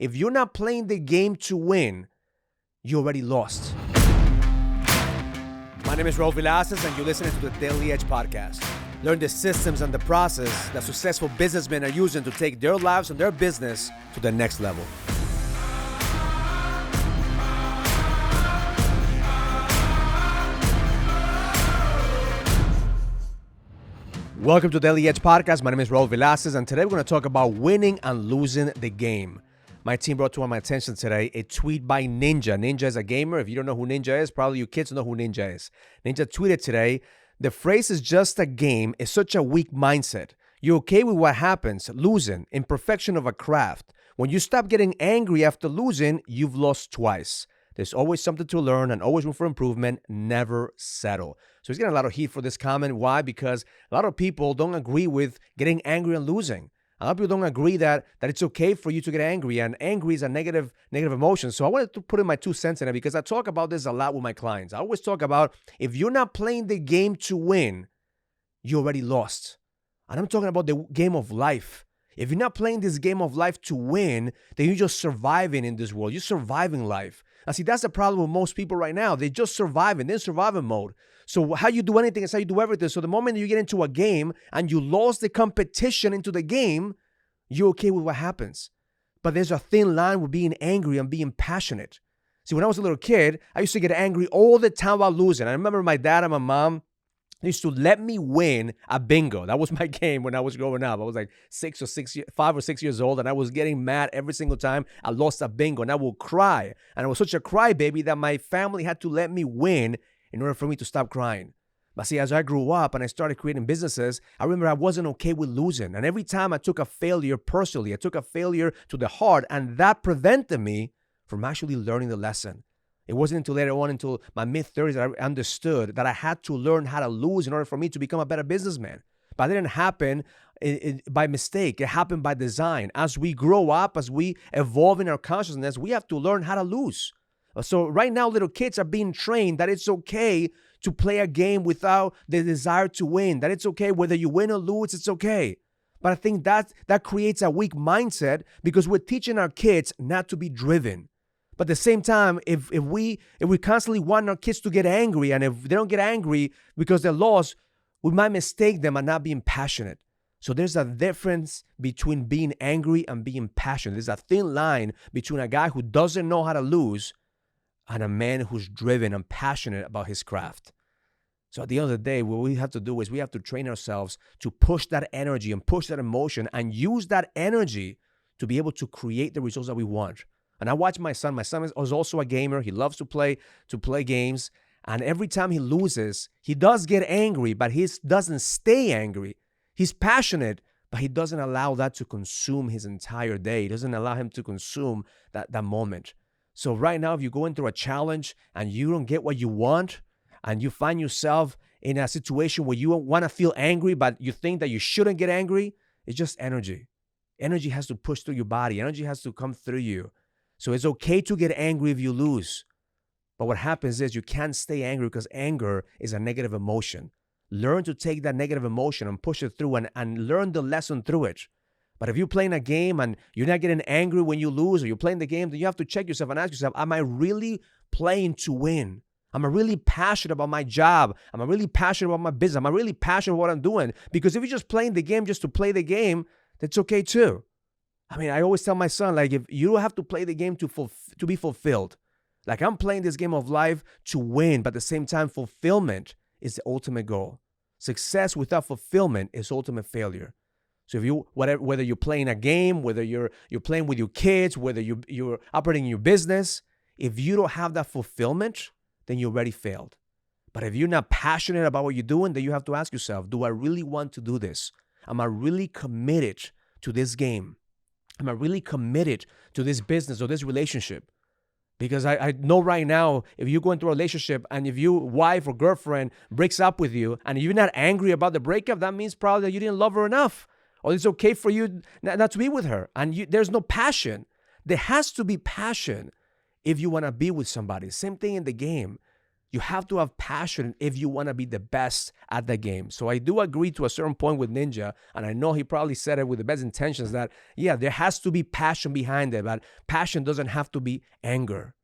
If you're not playing the game to win, you already lost. My name is Raul Villacis, and you're listening to the Daily Edge podcast. Learn the systems and the process that successful businessmen are using to take their lives and their business to the next level. Welcome to Daily Edge podcast. My name is Raul Villacis, and today we're going to talk about winning and losing the game. My team brought to my attention today a tweet by Ninja. Ninja is a gamer. If you don't know who Ninja is, probably your kids know who Ninja is. Ninja tweeted today, "The phrase is just a game is such a weak mindset. You're okay with what happens, losing, imperfection of a craft. When you stop getting angry after losing, you've lost twice. There's always something to learn and always room for improvement. Never settle." So he's getting a lot of heat for this comment. Why? Because a lot of people don't agree with getting angry and losing. A lot of people don't agree that it's okay for you to get angry, and angry is a negative emotion. So I wanted to put in my 2 cents in it because I talk about this a lot with my clients. I always talk about if you're not playing the game to win, you already lost. And I'm talking about the game of life. If you're not playing this game of life to win, then you're just surviving in this world. You're surviving life. And see, that's the problem with most people right now. They're just surviving. They're in survival mode. So how you do anything is how you do everything. So the moment you get into a game and you lost the competition into the game, you're okay with what happens. But there's a thin line with being angry and being passionate. See, when I was a little kid, I used to get angry all the time while losing. I remember my dad and my mom used to let me win a bingo. That was my game when I was growing up. I was like 5 or 6 years old, and I was getting mad every single time I lost a bingo, and I would cry. And I was such a crybaby that my family had to let me win in order for me to stop crying. But see, as I grew up and I started creating businesses, I remember I wasn't okay with losing. And every time I took a failure personally, I took a failure to the heart, and that prevented me from actually learning the lesson. It wasn't until later on, until my mid-30s, that I understood that I had to learn how to lose in order for me to become a better businessman. But it didn't happen by mistake. It happened by design. As we grow up, as we evolve in our consciousness, we have to learn how to lose. So right now, little kids are being trained that it's okay to play a game without the desire to win, that it's okay whether you win or lose, it's okay. But I think that creates a weak mindset because we're teaching our kids not to be driven. But at the same time, if we constantly want our kids to get angry, and if they don't get angry because they're lost, we might mistake them and not being passionate. So there's a difference between being angry and being passionate. There's a thin line between a guy who doesn't know how to lose and a man who's driven and passionate about his craft. So at the end of the day, what we have to do is we have to train ourselves to push that energy and push that emotion and use that energy to be able to create the results that we want. And I watch my son. My son is also a gamer. He loves to play games. And every time he loses, he does get angry, but he doesn't stay angry. He's passionate, but he doesn't allow that to consume his entire day. He doesn't allow him to consume that moment. So right now, if you're going through a challenge and you don't get what you want, and you find yourself in a situation where you want to feel angry, but you think that you shouldn't get angry, it's just energy. Energy has to push through your body. Energy has to come through you. So it's okay to get angry if you lose. But what happens is you can't stay angry because anger is a negative emotion. Learn to take that negative emotion and push it through and learn the lesson through it. But if you're playing a game and you're not getting angry when you lose, or you're playing the game, then you have to check yourself and ask yourself, am I really playing to win? Am I really passionate about my job? Am I really passionate about my business? Am I really passionate about what I'm doing? Because if you're just playing the game just to play the game, that's okay too. I mean, I always tell my son, like, if you don't have to play the game to be fulfilled. Like, I'm playing this game of life to win, but at the same time, fulfillment is the ultimate goal. Success without fulfillment is ultimate failure. So if whether you're playing a game, whether you're playing with your kids, whether you're operating your business, if you don't have that fulfillment, then you already failed. But if you're not passionate about what you're doing, then you have to ask yourself, do I really want to do this? Am I really committed to this game? Am I really committed to this business or this relationship? Because I know right now, if you're going through a relationship and if your wife or girlfriend breaks up with you and you're not angry about the breakup, that means probably that you didn't love her enough. Or it's okay for you not to be with her. And there's no passion. There has to be passion if you want to be with somebody. Same thing in the game. You have to have passion if you want to be the best at the game. So I do agree to a certain point with Ninja, and I know he probably said it with the best intentions that, yeah, there has to be passion behind it, but passion doesn't have to be anger.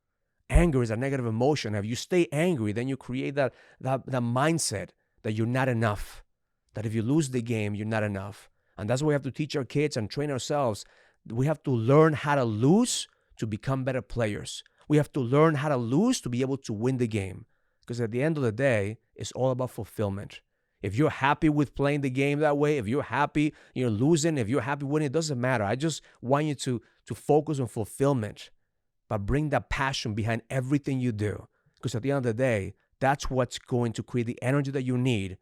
Anger is a negative emotion. If you stay angry, then you create that mindset that you're not enough, that if you lose the game, you're not enough. And that's why we have to teach our kids and train ourselves. We have to learn how to lose to become better players. We have to learn how to lose to be able to win the game. Because at the end of the day, it's all about fulfillment. If you're happy with playing the game that way, if you're happy, you're losing, if you're happy winning, it doesn't matter. I just want you to focus on fulfillment, but bring that passion behind everything you do. Because at the end of the day, that's what's going to create the energy that you need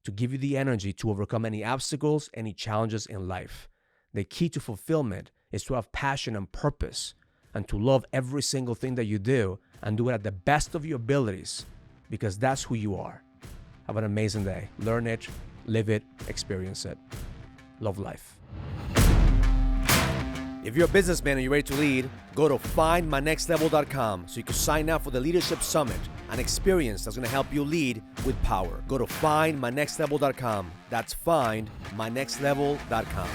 to give you the energy to overcome any obstacles, any challenges in life. The key to fulfillment is to have passion and purpose and to love every single thing that you do and do it at the best of your abilities, because that's who you are. Have an amazing day. Learn it, live it, experience it. Love life. If you're a businessman and you're ready to lead, go to findmynextlevel.com so you can sign up for the Leadership Summit, an experience that's going to help you lead with power. Go to findmynextlevel.com. That's findmynextlevel.com.